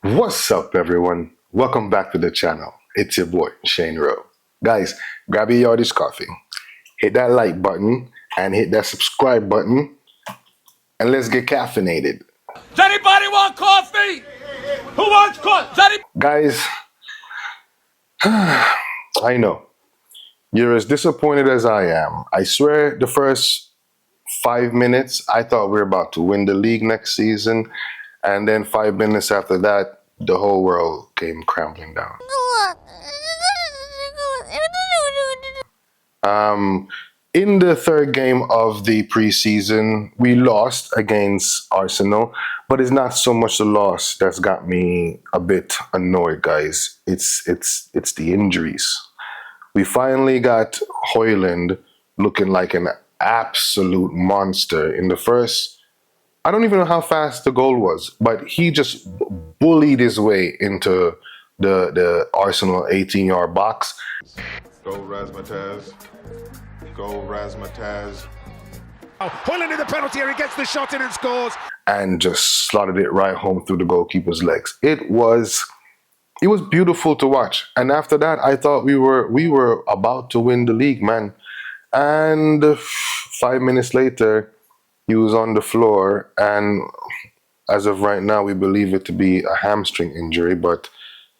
What's up, everyone? Welcome back to the channel. It's your boy, Shane Rowe. Guys, grab your yardage coffee, hit that like button, and hit that subscribe button, and let's get caffeinated. Does anybody want coffee? Who wants coffee? Guys, I know you're as disappointed as I am. I swear, the first 5 minutes, I thought we were about to win the league next season, and then 5 minutes after that, the whole world came crumbling down. Um, in the third game of the preseason, we lost against Arsenal, but it's not so much the loss that's got me a bit annoyed, guys. It's the injuries. We finally got Hoyland looking like an absolute monster in the first. I don't even know how fast the goal was, but he just bullied his way into the Arsenal 18-yard box. Go Razmataz. Go Razmataz. Hoyland in the penalty area, gets the shot in and scores. And just slotted it right home through the goalkeeper's legs. It was beautiful to watch. And after that, I thought we were about to win the league, man. And 5 minutes later, he was on the floor, and as of right now, we believe it to be a hamstring injury, but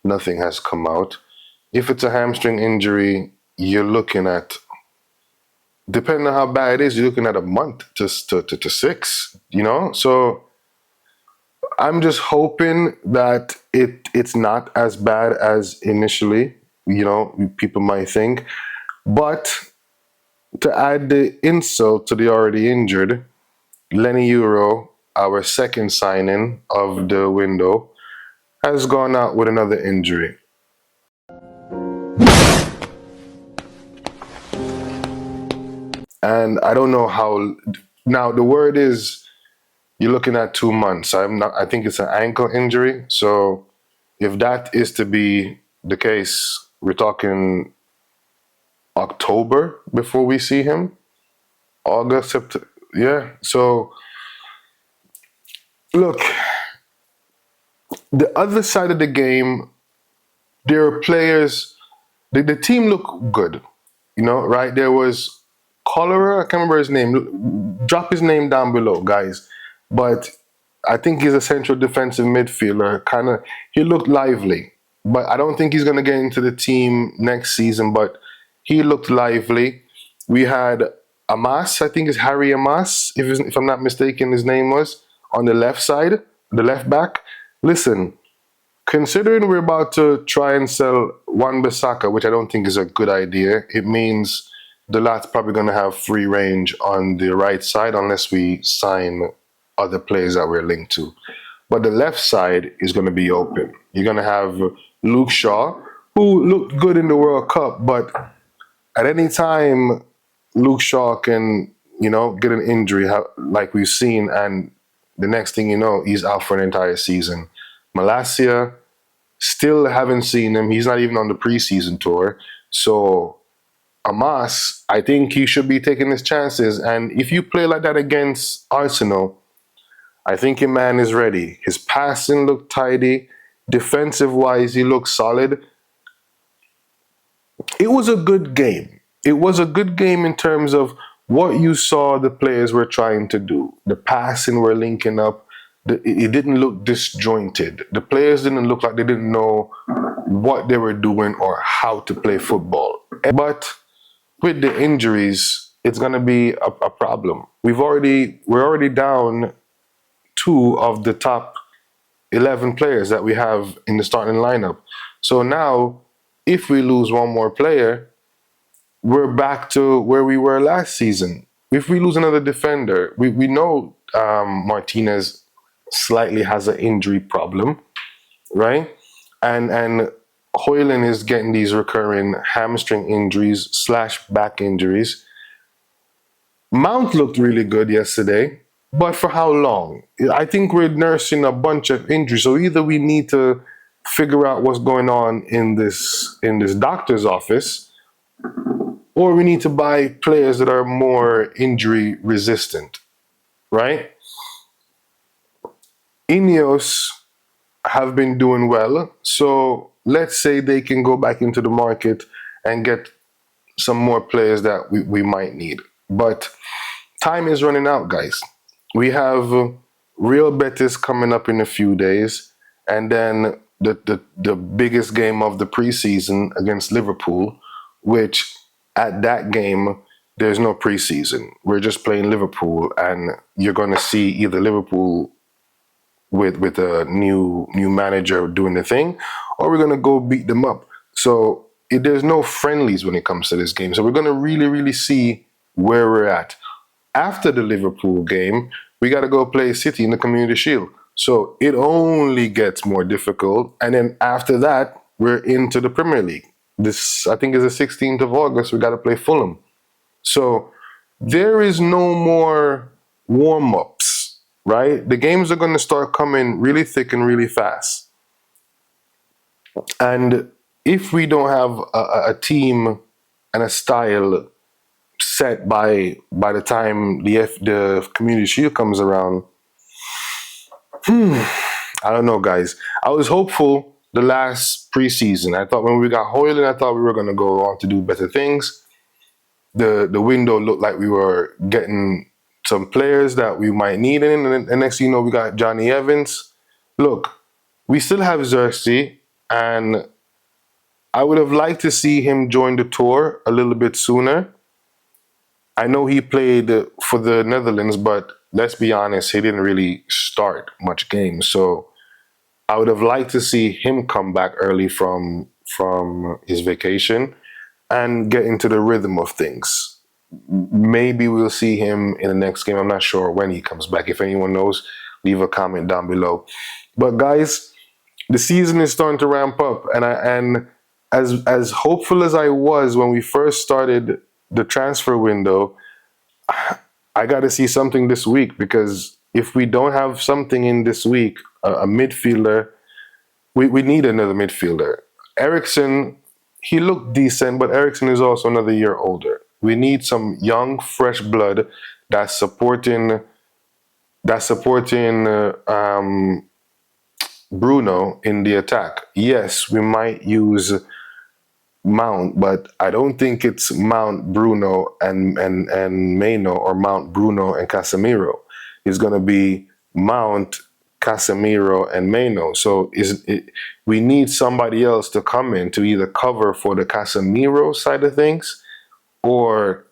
nothing has come out. If it's a hamstring injury, you're looking at, depending on how bad it is, you're looking at a month to 6, So I'm just hoping that it's not as bad as initially, people might think. But to add the insult to the already injured, Lenny Yoro, our second signing of the window, has gone out with another injury. And I don't know how. Now the word is you're looking at 2 months. I think it's an ankle injury. So if that is to be the case, we're talking October before we see him. August, September. Yeah. So look, the other side of the game, there are players. The team looked good, right? There was Cholera, I can't remember his name. Drop his name down below, guys. But I think he's a central defensive midfielder. He looked lively. But I don't think he's going to get into the team next season. But he looked lively. We had Amas, I think it's Harry Amas, if I'm not mistaken, his name was, on the left side, the left back. Listen, considering we're about to try and sell Wan-Bissaka, which I don't think is a good idea, it means the lat's probably going to have free range on the right side unless we sign other players that we're linked to. But the left side is going to be open. You're going to have Luke Shaw, who looked good in the World Cup, but at any time, Luke Shaw can, get an injury like we've seen, and the next thing you know, he's out for an entire season. Malacia, still haven't seen him. He's not even on the preseason tour. So Amas, I think he should be taking his chances. And if you play like that against Arsenal, I think your man is ready. His passing looked tidy. Defensive-wise, he looked solid. It was a good game. It was a good game in terms of what you saw the players were trying to do. The passing were linking up. It didn't look disjointed. The players didn't look like they didn't know what they were doing or how to play football. But with the injuries, it's going to be a problem. We're already down 2 of the top 11 players that we have in the starting lineup. So now, if we lose one more player, we're back to where we were last season. If we lose another defender, we know Martinez slightly has an injury problem, right? And Hoyland is getting these recurring hamstring injuries / back injuries. Mount looked really good yesterday, but for how long? I think we're nursing a bunch of injuries. So either we need to figure out what's going on in this doctor's office, or we need to buy players that are more injury resistant, right? Ineos have been doing well. So let's say they can go back into the market and get some more players that we might need. But time is running out, guys. We have Real Betis coming up in a few days, and then the biggest game of the preseason against Liverpool, which at that game there's no preseason. We're just playing Liverpool, and you're going to see either Liverpool with a new manager doing the thing, or we're gonna go beat them up. So there's no friendlies when it comes to this game. So we're gonna really see where we're at. After the Liverpool game, we got to go play City in the Community Shield. So it only gets more difficult. And then after that, we're into the Premier League. This, I think, is the 16th of August. We got to play Fulham. So there is no more warm ups, right? The games are going to start coming really thick and really fast. And if we don't have a team and a style set by the time the Community Shield comes around, I don't know, guys. I was hopeful the last preseason. I thought when we got Hoyland, I thought we were going to go on to do better things. The window looked like we were getting some players that we might need in, and the next thing you know, we got Johnny Evans. Look, we still have Xerxes, and I would have liked to see him join the tour a little bit sooner. I know he played for the Netherlands, but let's be honest, he didn't really start much games. So I would have liked to see him come back early from his vacation and get into the rhythm of things. Maybe we'll see him in the next game. I'm not sure when he comes back. If anyone knows, leave a comment down below. But guys, the season is starting to ramp up, and as hopeful as I was when we first started the transfer window, I got to see something this week, because if we don't have something in this week, a midfielder, we need another midfielder. Ericsson, he looked decent, but Ericsson is also another year older. We need some young, fresh blood that's supporting Bruno in the attack. Yes, we might use Mount, but I don't think it's Mount, Bruno, and Maino, or Mount, Bruno, and Casemiro. It's going to be Mount, Casemiro, and Maino. So we need somebody else to come in to either cover for the Casemiro side of things or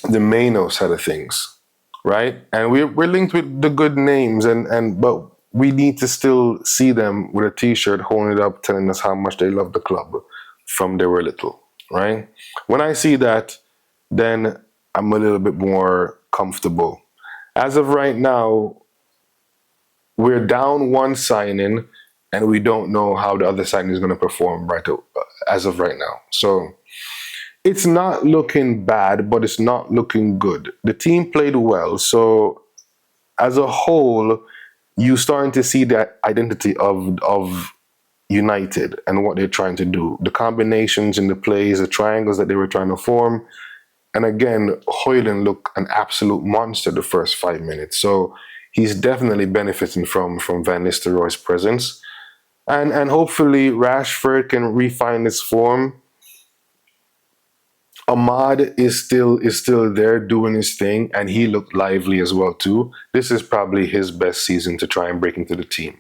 the Maino side of things, right? And we're linked with the good names, but we need to still see them with a T-shirt holding it up, telling us how much they love the club from they were little, right? When I see that, then I'm a little bit more comfortable. As of right now, we're down one signing, and we don't know how the other signing is going to perform as of right now. So it's not looking bad, but it's not looking good. The team played well, so as a whole, you're starting to see that identity of United and what they're trying to do. The combinations in the plays, the triangles that they were trying to form. And again, Hoyland looked an absolute monster the first 5 minutes. So he's definitely benefiting from Van Nistelrooy's presence. And hopefully Rashford can refine his form. Ahmad is still there doing his thing, and he looked lively as well too. This is probably his best season to try and break into the team.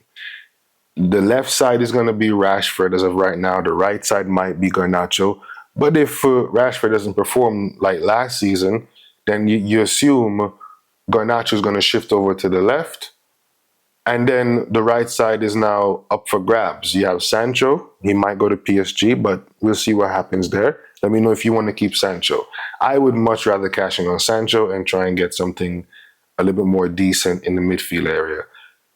The left side is going to be Rashford as of right now. The right side might be Garnacho. But if Rashford doesn't perform like last season, then you assume Garnacho is going to shift over to the left. And then the right side is now up for grabs. You have Sancho. He might go to PSG, but we'll see what happens there. Let me know if you want to keep Sancho. I would much rather cash in on Sancho and try and get something a little bit more decent in the midfield area.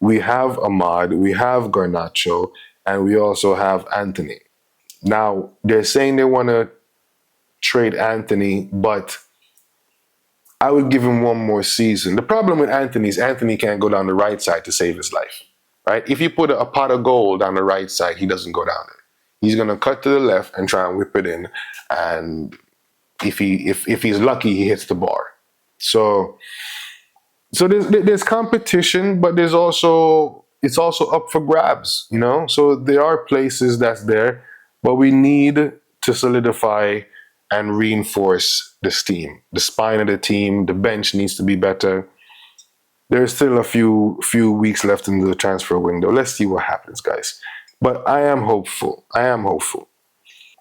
We have Ahmad, we have Garnacho, and we also have Anthony. Now, they're saying they want to trade Anthony, but I would give him one more season. The problem with Anthony is Anthony can't go down the right side to save his life, right? If you put a pot of gold down the right side, he doesn't go down there. He's going to cut to the left and try and whip it in. And if he's lucky, he hits the bar. So there's competition, but there's also it's also up for grabs, you know? So there are places that's there, but we need to solidify and reinforce this team. The spine of the team, the bench needs to be better. There's still a few weeks left in the transfer window. Let's see what happens, guys. But I am hopeful. I am hopeful.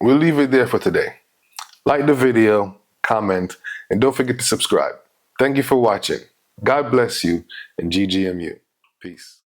We'll leave it there for today. Like the video, comment, and don't forget to subscribe. Thank you for watching. God bless you, and GGMU. Peace.